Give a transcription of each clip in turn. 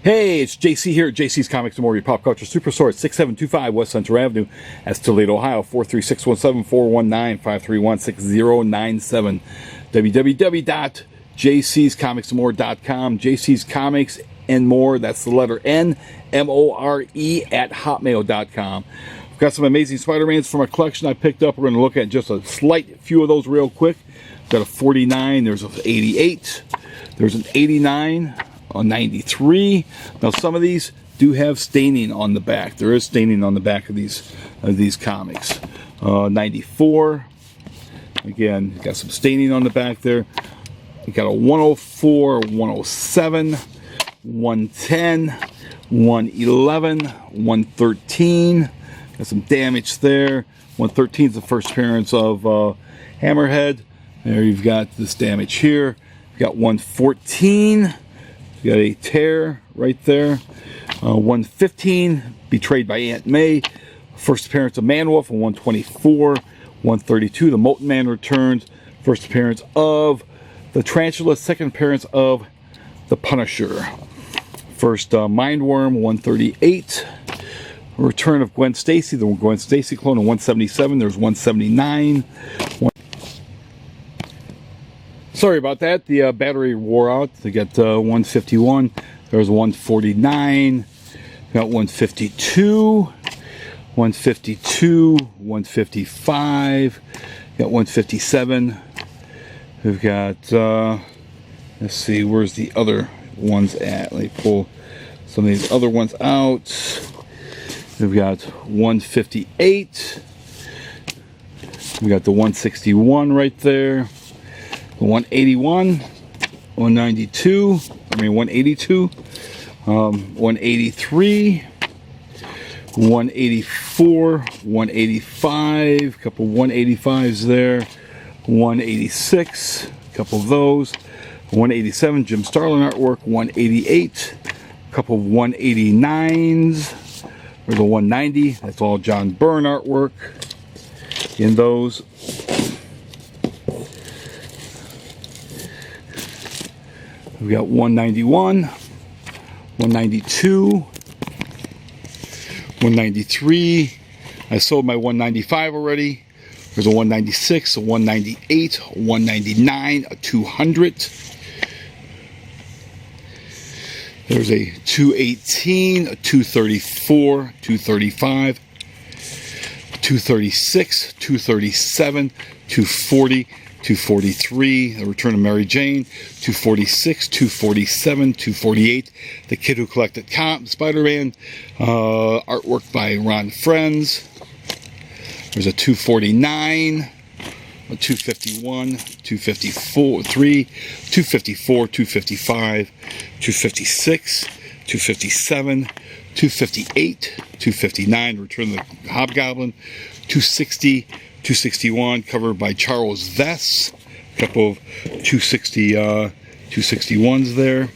Hey, it's JC here at JC's Comics and More, your pop culture superstore at 6725 West Central Avenue. That's Toledo, Ohio, 43617-419-531-6097. www.jcscomicsandmore.com. JC's Comics and More, that's the letter N, M-O-R-E, at hotmail.com. I've got some amazing Spider-Mans from our collection I picked up. We're going to look at just a slight few of those real quick. Got a 49, there's an 88, there's an 89, a 93. Now some of these do have staining on the back. There is staining on the back of these comics. 94. Again, got some staining on the back there. You got a 104, 107, 110, 111, 113. Got some damage there. 113 is the first appearance of Hammerhead. There you've got this damage here. You've got 114. You got a tear right there. 115, Betrayed by Aunt May. First appearance of Manwolf. 124. 132, The Molten Man returns. First appearance of the Tarantula. Second appearance of the Punisher. First Mindworm. 138. Return of Gwen Stacy. The Gwen Stacy clone. 177. There's 179. Sorry about that. The battery wore out. They got 151. There's 149. Got 152. 152. 155. Got 157. We've got, let's see, where's the other ones at? Let me pull some of these other ones out. We've got 158. We got the 161 right there. 181, 192, 182, 183, 184, 185, a couple 185s there, 186, a couple of those, 187, Jim Starlin artwork, 188, a couple of 189s, there's a 190, that's all John Byrne artwork in those. We've got 191, 192, 193. I sold my 195 already. There's a 196, a 198, a 199, a 200. There's a 218, a 234, 235, 236, 237, 240. 243, The Return of Mary Jane, 246, 247, 248, The Kid Who Collected Spider-Man, artwork by Ron Frenz. There's a 249, a 251, 254, 254, 255, 256, 257, 258, 259, Return of the Hobgoblin, 260, 261, covered by Charles Vess. A couple of 261s there.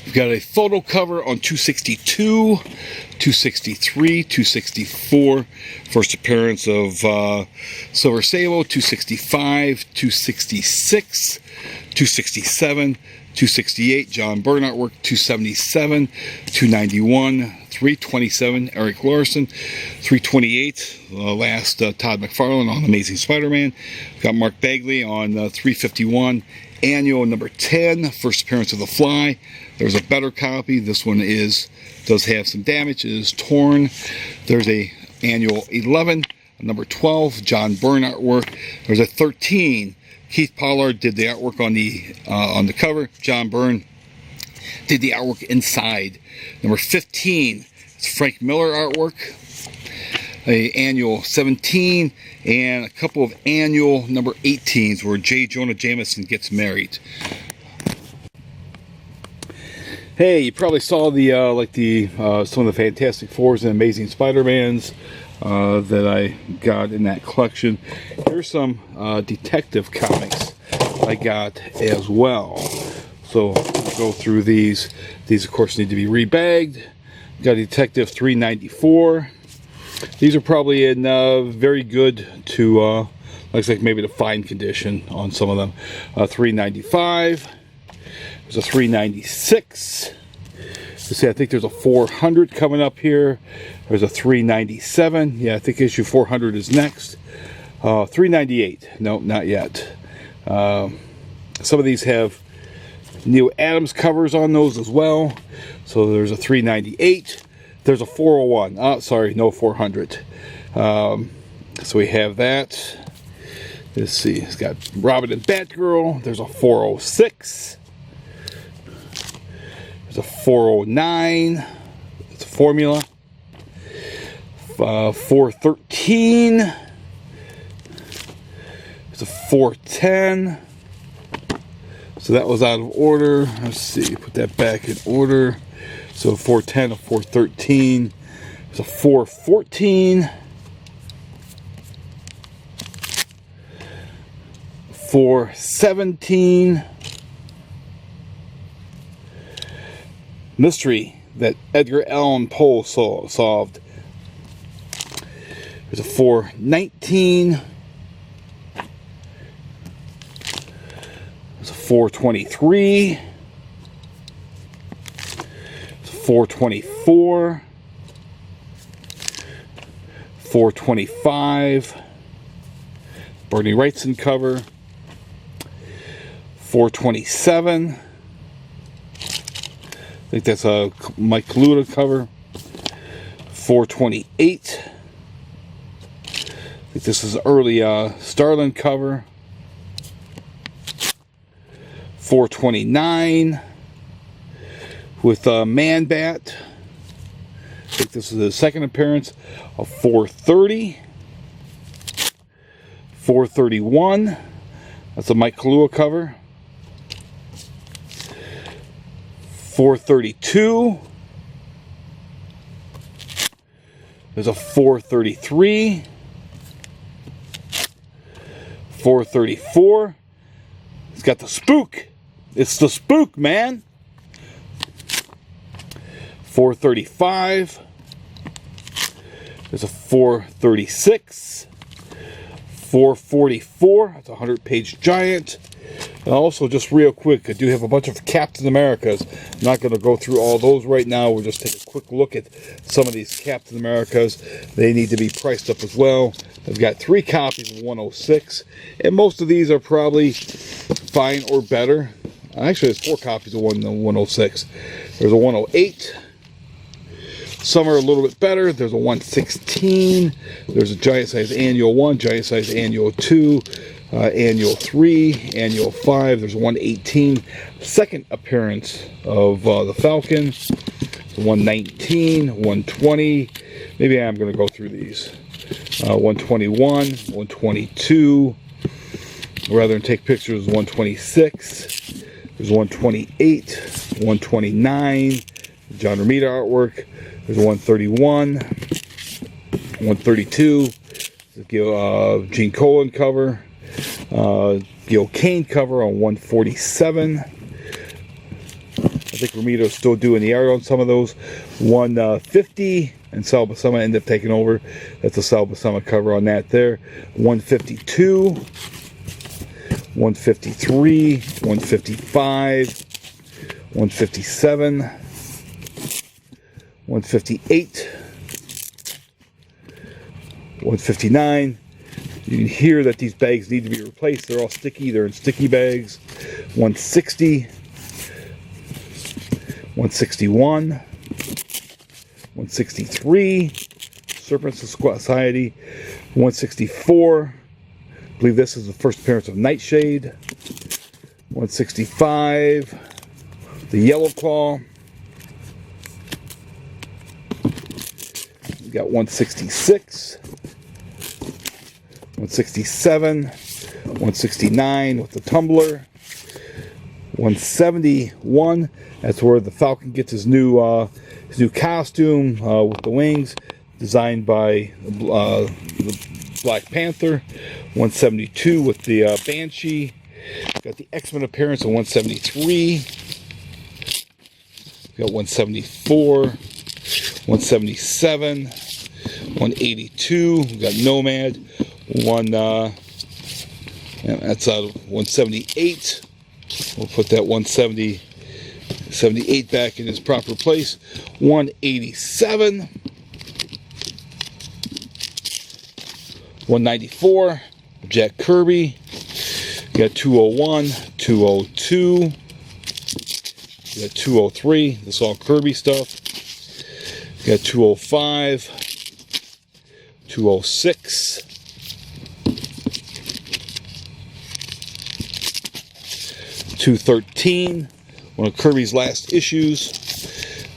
We've got a photo cover on 262, 263, 264. First appearance of Silver Sable, 265, 266, 267, 268, John Byrne artwork, 277, 291, 327, Eric Larson, 328, last Todd McFarlane on Amazing Spider-Man. Got Mark Bagley on 351, annual number 10, first appearance of The Fly. There's a better copy. This one does have some damage. It is torn. There's a annual 11, number 12, John Byrne artwork. There's a 13. Keith Pollard did the artwork on the cover. John Byrne did the artwork inside. Number 15, it's Frank Miller artwork. A annual 17 and a couple of annual number 18s where J. Jonah Jameson gets married. Hey, you probably saw the some of the Fantastic Fours and Amazing Spider-Mans that I got in that collection. Here's some detective comics I got as well. So we'll go through these. These of course need to be rebagged. Got Detective 394. These are probably in very good to looks like maybe the fine condition on some of them. 395. There's a 396. Let's see, I think there's a 400 coming up here. There's a 397. Yeah, I think issue 400 is next. 398. No, not yet. Some of these have Neil Adams covers on those as well. So there's a 398. There's a 401. Oh, sorry, no 400. So we have that. Let's see, it's got Robin and Batgirl. There's a 406. There's a 409. It's a formula. 413. There's a 410. So that was out of order. Let's see, put that back in order. So 410, a 413. There's a 414. 417. Mystery that Edgar Allan Poe solved. There's a 419. There's a 423. There's a 424. 425. Bernie Wrightson cover. 427. I think that's a Mike Kaluta cover. 428. I think this is early Starlin cover. 429 with Man Bat. I think this is the second appearance of 430. 431. That's a Mike Kaluta cover. 432. There's a 433. 434. It's got the spook. It's the spook, man. 435. There's a 436. 444. That's a 100-page giant. And also, just real quick, I do have a bunch of Captain Americas. I'm not going to go through all those right now. We'll just take a quick look at some of these Captain Americas. They need to be priced up as well. I've got 3 copies of 106, and most of these are probably fine or better. Actually, there's 4 copies of 106. There's a 108. Some are a little bit better. There's a 116. There's a giant size annual 1, giant size annual 2. Annual 3, Annual 5, there's 118, second appearance of the Falcon, 119, 120, maybe I'm going to go through these, 121, 122, rather than take pictures, 126, there's 128, 129, John Romita artwork, there's 131, 132, Gene Colan cover, Gil Kane cover on 147. I think Romito's still doing the art on some of those. 150, and Sal Buscema ended up taking over. That's a Sal Buscema cover on that there. 152, 153, 155, 157, 158, 159. You can hear that these bags need to be replaced. They're all sticky. They're in sticky bags. 160, 161, 163, Serpent Society, 164. I believe this is the first appearance of Nightshade. 165, the Yellow Claw. We got 166. 167, 169 with the tumbler, 171. That's where the Falcon gets his new costume with the wings, designed by the Black Panther. 172 with the Banshee. Got the X-Men appearance of 173. Got 174, 177, 182. We got Nomad. That's out of 178. We'll put that 170 78 back in its proper place. 187. 194. Jack Kirby. You got 201, 202. You got 203. This is all Kirby stuff. You got 205, 206. 213, one of Kirby's last issues.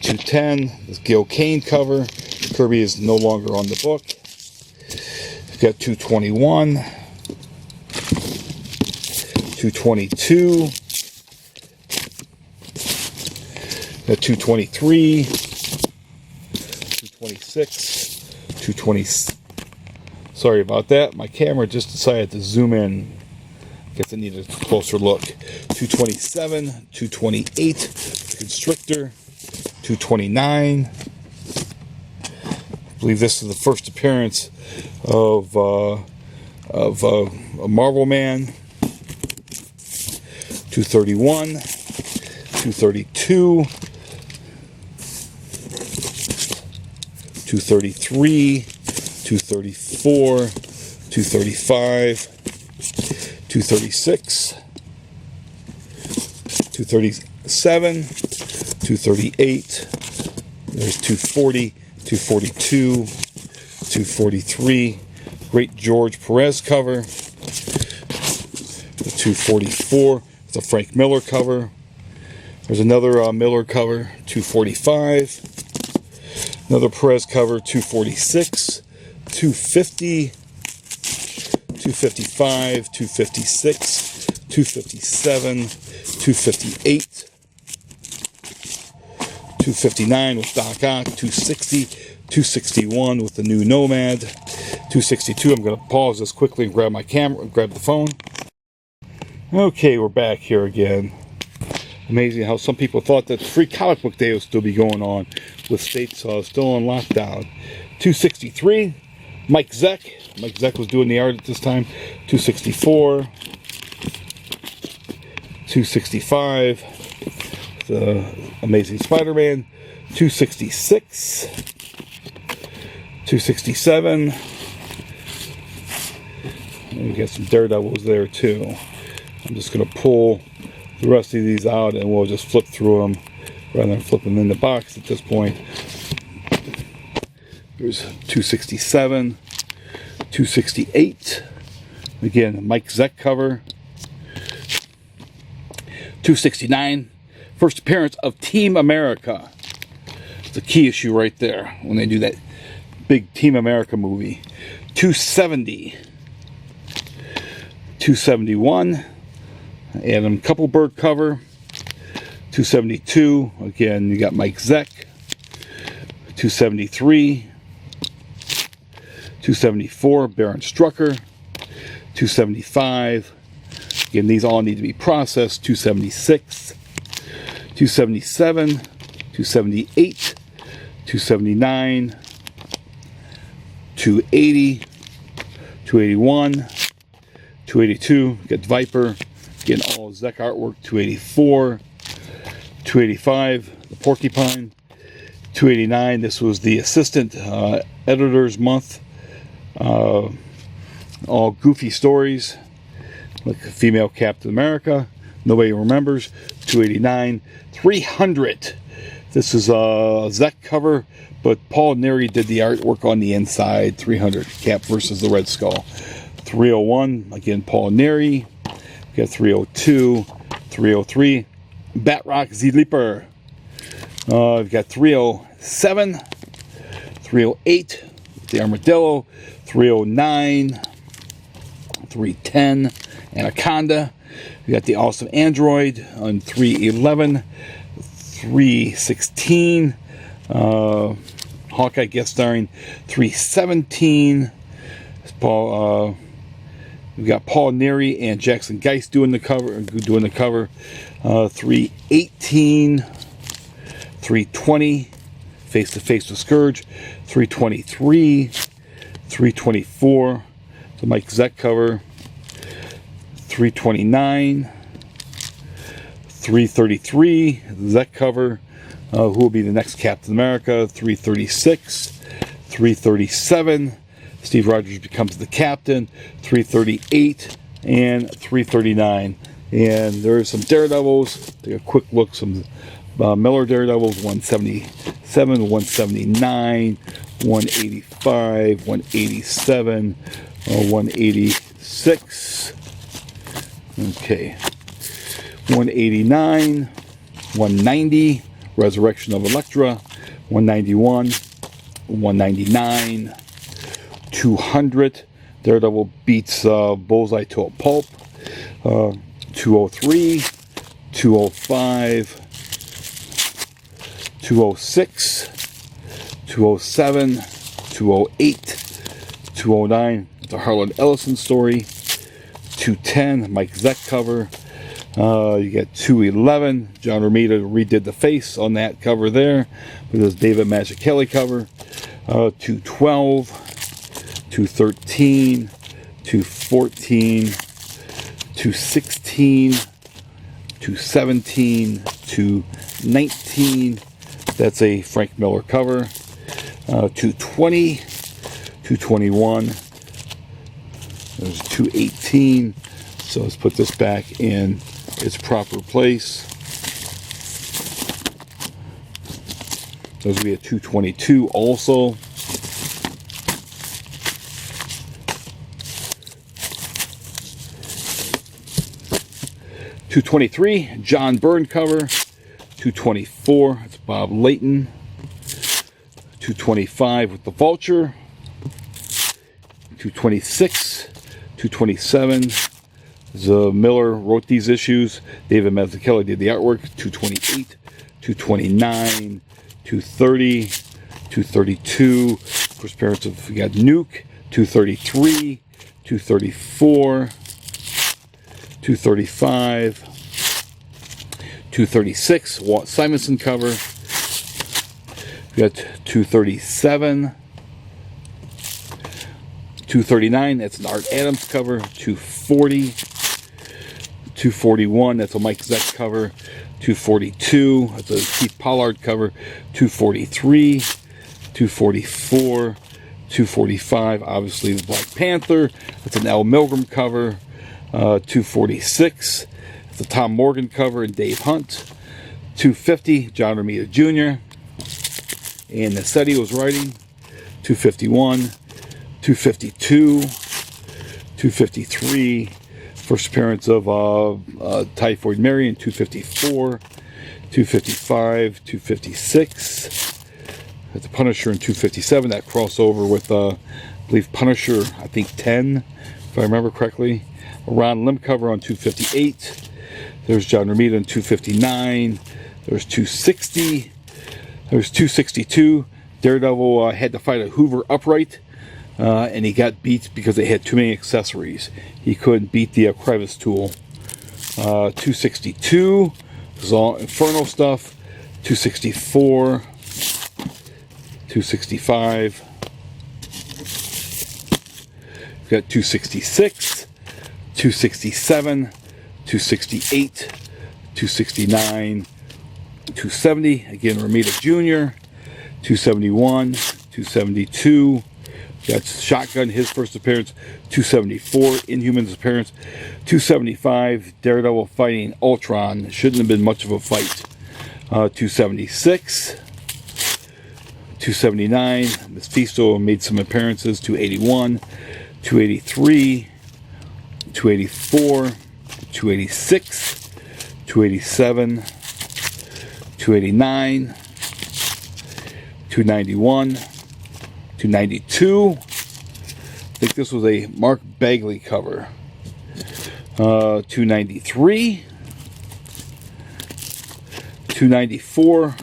210, this Gil Kane cover. Kirby is no longer on the book. You've got 221, 222, got 223, 226, 220. Sorry about that. My camera just decided to zoom in. Guess I need a closer look. 227, 228, the Constrictor, 229. I believe this is the first appearance of a Marvel Man. 231, 232, 233, 234, 235. 236, 237, 238, there's 240, 242, 243, great George Perez cover, 244, it's a Frank Miller cover, there's another Miller cover, 245, another Perez cover, 246, 250, 255, 256, 257, 258, 259 with Doc Ock, 260, 261 with the new Nomad, 262. I'm going to pause this quickly and grab my camera, grab the phone. Okay, we're back here again. Amazing how some people thought that Free Comic Book Day would still be going on with states still on lockdown. 263, Mike Zeck. Mike Zeck was doing the art at this time. 264, 265, the Amazing Spider-Man. 266, 267. And we got some Daredevils there too. I'm just going to pull the rest of these out and we'll just flip through them rather than flip them in the box at this point. There's 267, 268. Again, Mike Zeck cover. 269. First appearance of Team America. It's a key issue right there when they do that big Team America movie. 270. 271. Adam Kuppelberg cover. 272. Again, you got Mike Zeck. 273. 274, Baron Strucker. 275. Again, these all need to be processed. 276. 277. 278. 279. 280. 281. 282. Got Viper. Again, all Zeck artwork. 284. 285. The Porcupine. 289. This was the assistant editor's month. All goofy stories like female Captain America, nobody remembers. 289. 300. This is a Zeck cover, but Paul Neary did the artwork on the inside. 300. Cap versus the Red Skull. 301. Again, Paul Neary. We got 302. 303. Batrock Z Leaper. We've got 307. 308. The Armadillo. 309, 310, Anaconda. We got the Awesome Android on 311, 316, Hawkeye guest starring 317. We've got Paul Neary and Jackson Geist doing the cover. 318, 320, Face to Face with Scourge. 323. 324, the Mike Zeck cover. 329, 333, Zek cover. Who will be the next Captain America? 336, 337. Steve Rogers becomes the captain. 338 and 339. And there's some Daredevils. Take a quick look. Some Miller Daredevils. 177, 179, 185, 187, 186. Okay. 189, 190. Resurrection of Elektra. 191, 199, 200. Daredevil beats Bullseye to a pulp. 203, 205, 206, 207, 208, 209. The Harlan Ellison story. 210, Mike Zeck cover. You get 211. John Romita redid the face on that cover there with his David Mazzucchelli cover. 212, 213, 214, 216, 217, 219. That's a Frank Miller cover. 220, 221. There's 218. So let's put this back in its proper place. Those will be a 222 also. $223, John Byrne cover. 224, it's Bob Layton. 225 with the Vulture. 226, 227. Miller wrote these issues. David Mazzucchelli did the artwork. 228, 229, 230, 232. First appearance of, we got Nuke. 233, 234, 235, 236. Walt Simonson cover. We got 237, 239. That's an Art Adams cover. 240, 241. That's a Mike Zeck cover. 242. That's a Keith Pollard cover. 243, 244, 245. Obviously, the Black Panther. That's an Al Milgrom cover. 246. It's a Tom Morgan cover and Dave Hunt. 250. John Romita Jr. And Nassetti was writing. 251. 252. 253. First appearance of Typhoid Mary in 254. 255. 256. That's the Punisher in 257. That crossover with, I believe, Punisher, I think 10, if I remember correctly. A Ron Lim cover on 258. There's John Romita in 259. There's 260. There's 262. Daredevil had to fight a Hoover upright, and he got beat because they had too many accessories. He couldn't beat the crevice tool. 262. This is all Inferno stuff. 264. 265. We've got 266. 267, 268, 269, 270. Again, Romita Jr. 271, 272. Got Shotgun, his first appearance. 274, Inhumans appearance. 275, Daredevil fighting Ultron. Shouldn't have been much of a fight. 276, 279. Mephisto made some appearances. 281, 283. 284, 286, 287, 289, 291, 292. I think this was a Mark Bagley cover. 293, 294,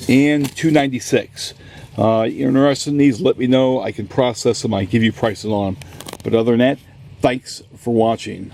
and 296. You're interested in these, let me know. I can process them. I give you prices on them. But other than that, thanks for watching.